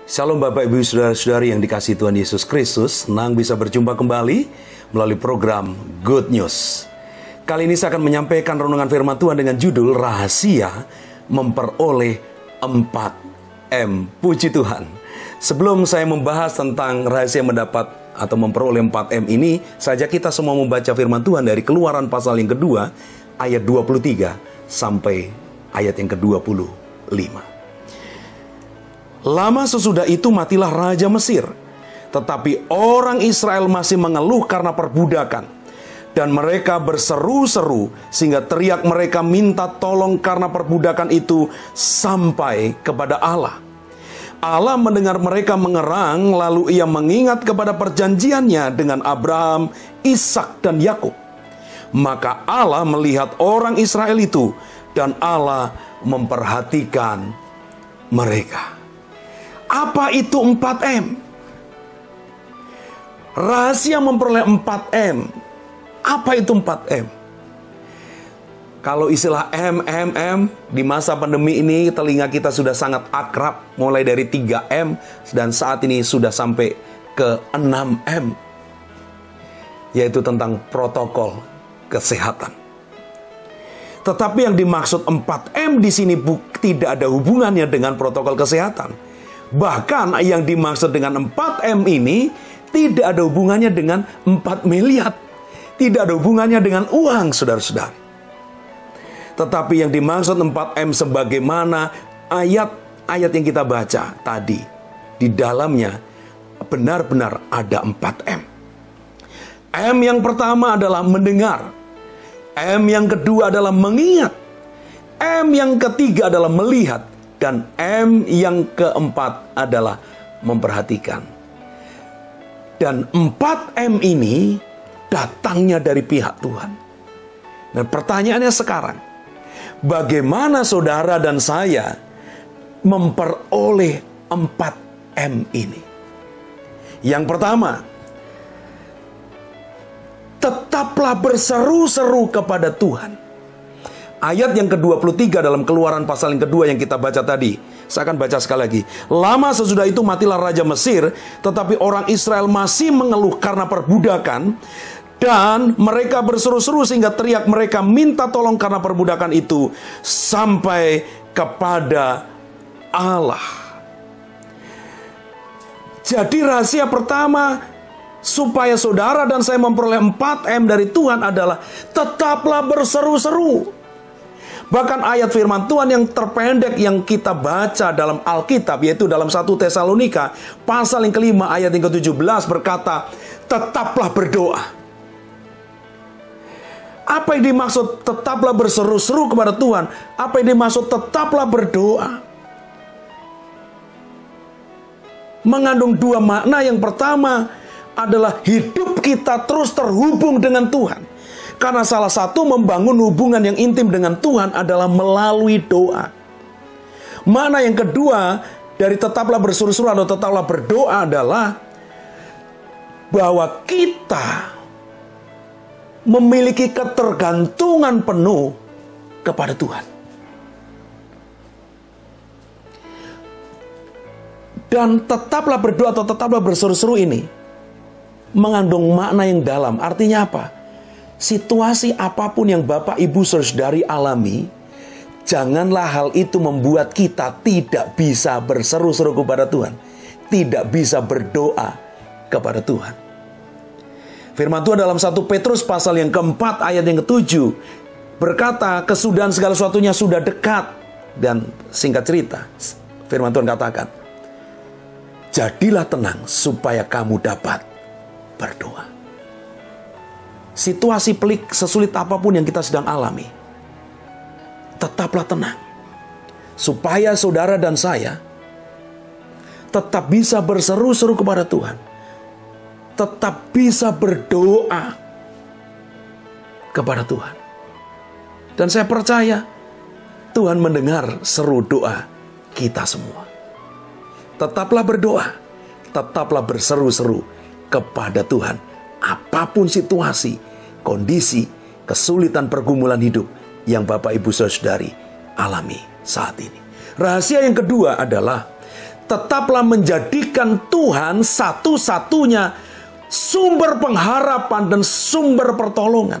Shalom Bapak Ibu Saudara-saudari yang dikasihi Tuhan Yesus Kristus. Senang bisa berjumpa kembali melalui program Good News. Kali ini saya akan menyampaikan renungan firman Tuhan dengan judul Rahasia Memperoleh 4M. Puji Tuhan. Sebelum saya membahas tentang rahasia mendapat atau memperoleh 4M ini, saja kita semua membaca firman Tuhan dari Keluaran pasal yang kedua, ayat 23 sampai ayat yang ke-25. Lama sesudah itu matilah Raja Mesir, tetapi orang Israel masih mengeluh karena perbudakan. Dan mereka berseru-seru sehingga teriak mereka minta tolong karena perbudakan itu sampai kepada Allah. Allah mendengar mereka mengerang, lalu ia mengingat kepada perjanjiannya dengan Abraham, Ishak dan Yakub. Maka Allah melihat orang Israel itu dan Allah memperhatikan mereka. Apa itu 4M? Rahasia memperoleh 4M. Apa itu 4M? Kalau istilah M di masa pandemi ini telinga kita sudah sangat akrab, mulai dari 3M dan saat ini sudah sampai ke 6M, yaitu tentang protokol kesehatan. Tetapi yang dimaksud 4M di sini tidak ada hubungannya dengan protokol kesehatan. Bahkan yang dimaksud dengan 4M ini tidak ada hubungannya dengan 4 miliar. Tidak ada hubungannya dengan uang, saudara-saudara. Tetapi yang dimaksud 4M sebagaimana ayat-ayat yang kita baca tadi. Di dalamnya benar-benar ada 4M. M yang pertama adalah mendengar. M yang kedua adalah mengingat. M yang ketiga adalah melihat. Dan M yang keempat adalah memperhatikan. Dan 4M ini datangnya dari pihak Tuhan. Dan pertanyaannya sekarang, bagaimana saudara dan saya memperoleh 4M ini? Yang pertama, tetaplah berseru-seru kepada Tuhan. Ayat yang ke-23 dalam Keluaran pasal yang kedua yang kita baca tadi. Saya akan baca sekali lagi. Lama sesudah itu matilah Raja Mesir, tetapi orang Israel masih mengeluh karena perbudakan. Dan mereka berseru-seru sehingga teriak mereka minta tolong karena perbudakan itu sampai kepada Allah. Jadi rahasia pertama supaya saudara dan saya memperoleh 4M dari Tuhan adalah tetaplah berseru-seru. Bahkan ayat firman Tuhan yang terpendek yang kita baca dalam Alkitab, yaitu dalam 1 Tesalonika pasal yang kelima ayat yang ke-17 berkata, tetaplah berdoa. Apa yang dimaksud tetaplah berseru-seru kepada Tuhan? Apa yang dimaksud tetaplah berdoa? Mengandung dua makna. Yang pertama adalah hidup kita terus terhubung dengan Tuhan. Karena salah satu membangun hubungan yang intim dengan Tuhan adalah melalui doa. Makna yang kedua dari tetaplah berseru-seru atau tetaplah berdoa adalah bahwa kita memiliki ketergantungan penuh kepada Tuhan. Dan tetaplah berdoa atau tetaplah berseru-seru ini mengandung makna yang dalam. Artinya apa? Situasi apapun yang Bapak Ibu Saudari alami, janganlah hal itu membuat kita tidak bisa berseru-seru kepada Tuhan, tidak bisa berdoa kepada Tuhan. Firman Tuhan dalam 1 Petrus pasal yang keempat ayat yang ke-7 berkata, kesudahan segala sesuatunya sudah dekat. Dan singkat cerita, firman Tuhan katakan, jadilah tenang supaya kamu dapat berdoa. Situasi pelik sesulit apapun yang kita sedang alami, tetaplah tenang. Supaya saudara dan saya tetap bisa berseru-seru kepada Tuhan. Tetap bisa berdoa kepada Tuhan. Dan saya percaya Tuhan mendengar seru doa kita semua. Tetaplah berdoa. Tetaplah berseru-seru kepada Tuhan. Apapun situasi, kondisi, kesulitan pergumulan hidup yang Bapak Ibu Saudari alami saat ini. Rahasia yang kedua adalah tetaplah menjadikan Tuhan satu-satunya sumber pengharapan dan sumber pertolongan.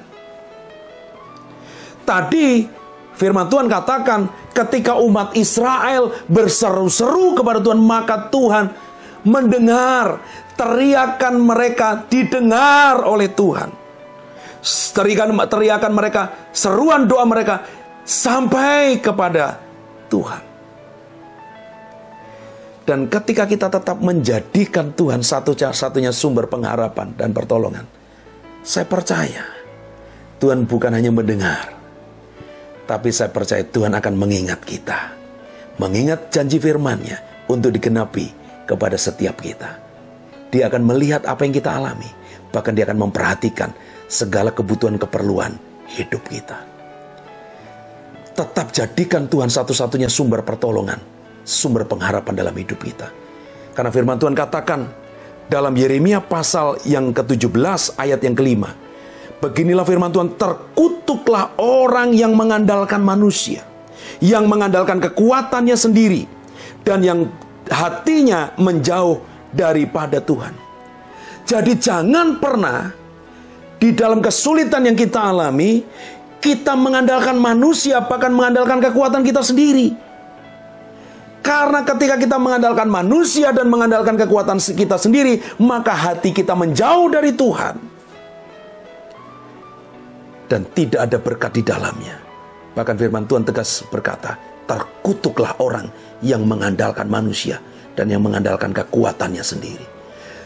Tadi firman Tuhan katakan, ketika umat Israel berseru-seru kepada Tuhan, maka Tuhan mendengar. Teriakan mereka didengar oleh Tuhan. Teriakan mereka, seruan doa mereka sampai kepada Tuhan. Dan ketika kita tetap menjadikan Tuhan satu-satunya sumber pengharapan dan pertolongan, saya percaya Tuhan bukan hanya mendengar, tapi saya percaya Tuhan akan mengingat kita. Mengingat janji firman-Nya untuk digenapi kepada setiap kita. Dia akan melihat apa yang kita alami. Bahkan Dia akan memperhatikan segala kebutuhan keperluan hidup kita. Tetap jadikan Tuhan satu-satunya sumber pertolongan, sumber pengharapan dalam hidup kita. Karena firman Tuhan katakan dalam Yeremia pasal yang ke-17 ayat yang ke-5. Beginilah firman Tuhan, terkutuklah orang yang mengandalkan manusia, yang mengandalkan kekuatannya sendiri, dan yang hatinya menjauh daripada Tuhan. Jadi jangan pernah di dalam kesulitan yang kita alami, kita mengandalkan manusia, bahkan mengandalkan kekuatan kita sendiri. Karena ketika kita mengandalkan manusia dan mengandalkan kekuatan kita sendiri, maka hati kita menjauh dari Tuhan. Dan tidak ada berkat di dalamnya. Bahkan firman Tuhan tegas berkata, terkutuklah orang yang mengandalkan manusia dan yang mengandalkan kekuatannya sendiri.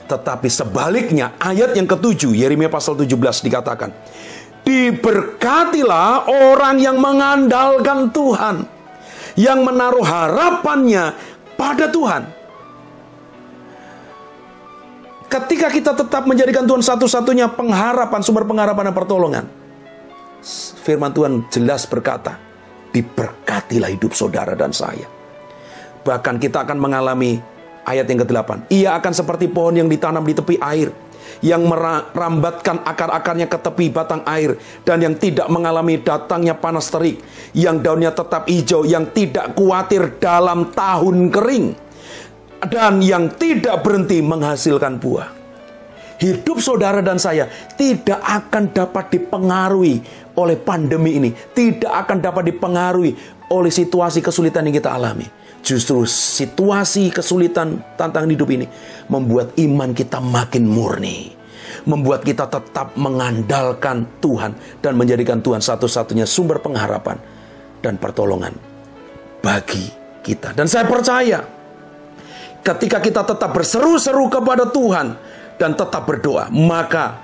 Tetapi sebaliknya, ayat yang ke-7, Yeremia pasal 17 dikatakan, diberkatilah orang yang mengandalkan Tuhan, yang menaruh harapannya pada Tuhan. Ketika kita tetap menjadikan Tuhan satu-satunya pengharapan, sumber pengharapan dan pertolongan, firman Tuhan jelas berkata, diberkatilah hidup saudara dan saya. Bahkan kita akan mengalami ayat yang ke-8. Ia akan seperti pohon yang ditanam di tepi air, yang merambatkan akar-akarnya ke tepi batang air, dan yang tidak mengalami datangnya panas terik, yang daunnya tetap hijau, yang tidak khawatir dalam tahun kering, dan yang tidak berhenti menghasilkan buah. Hidup saudara dan saya tidak akan dapat dipengaruhi oleh pandemi ini, tidak akan dapat dipengaruhi oleh situasi kesulitan yang kita alami. Justru situasi kesulitan tantangan hidup ini membuat iman kita makin murni, membuat kita tetap mengandalkan Tuhan dan menjadikan Tuhan satu-satunya sumber pengharapan dan pertolongan bagi kita. Dan saya percaya ketika kita tetap berseru-seru kepada Tuhan dan tetap berdoa, maka,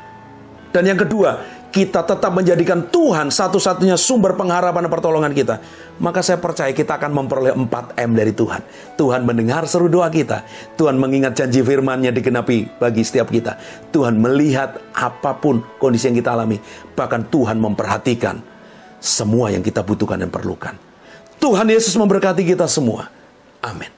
dan yang kedua, kita tetap menjadikan Tuhan satu-satunya sumber pengharapan dan pertolongan kita, maka saya percaya kita akan memperoleh 4M dari Tuhan. Tuhan mendengar seru doa kita. Tuhan mengingat janji firman-Nya digenapi bagi setiap kita. Tuhan melihat apapun kondisi yang kita alami. Bahkan Tuhan memperhatikan semua yang kita butuhkan dan perlukan. Tuhan Yesus memberkati kita semua. Amin.